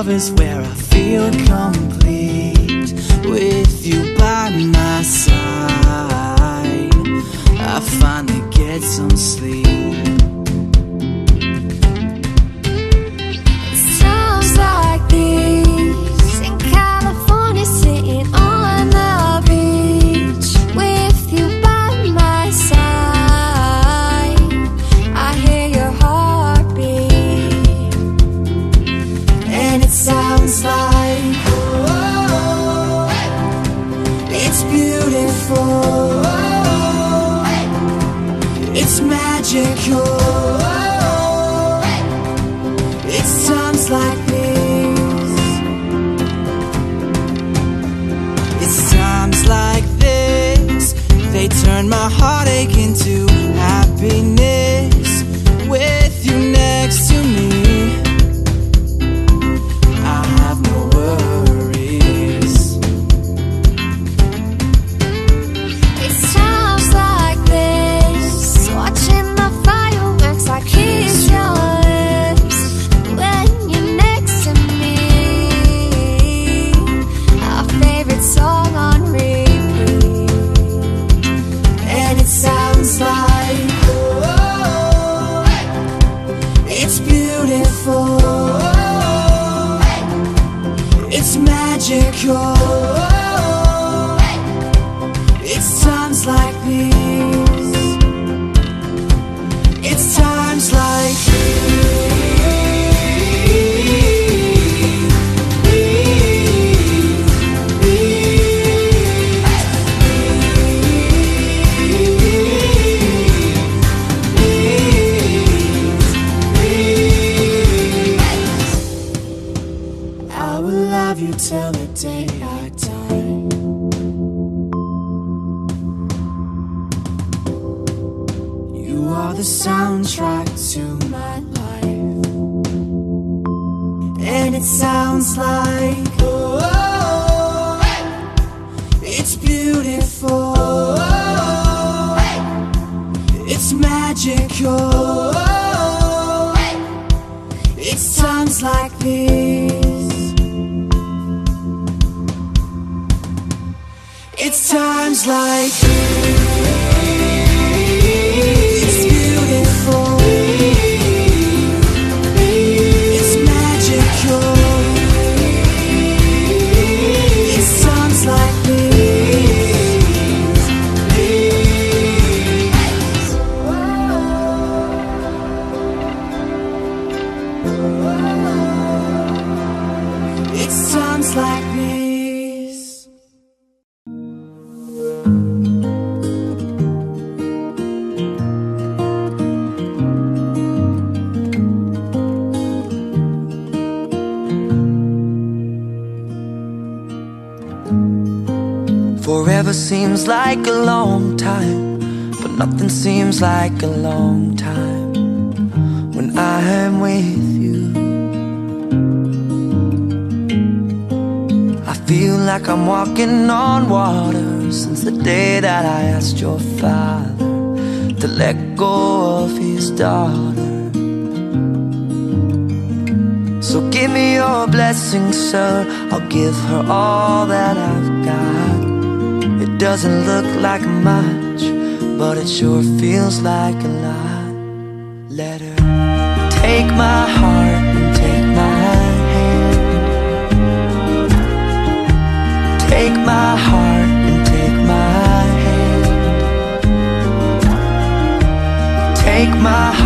love is where I feel complete. With you by my side, I finally get some sleep. Sounds like this in California, sitting on the beach. With you by my side, I hear your heartbeat. And it sounds like, oh, it's beautiful, it's magical. It's times like this, it's times like this, they turn my heartache into happiness. With you next to me, I have no worries. It's times like this, watching the fireworks, I kiss your lips. When you're next to me, our favorite song on repeat. And it sounds like, oh, it's beautiful, it's magical. It's times like these, it's times like I will love you till the day I die. You are the soundtrack to my life. And it sounds like, oh, it's beautiful, it's magical. It's times like this, it's times like it's beautiful, it's magical. It's times like this, it's times like this. Forever seems like a long time, but nothing seems like a long time when I am with you. I feel like I'm walking on water since the day that I asked your father to let go of his daughter. So give me your blessing, sir, I'll give her all that I've got. It doesn't look like much, but it sure feels like a lot. Let her take my heart and take my hand. Take my heart and take my hand. Take my heart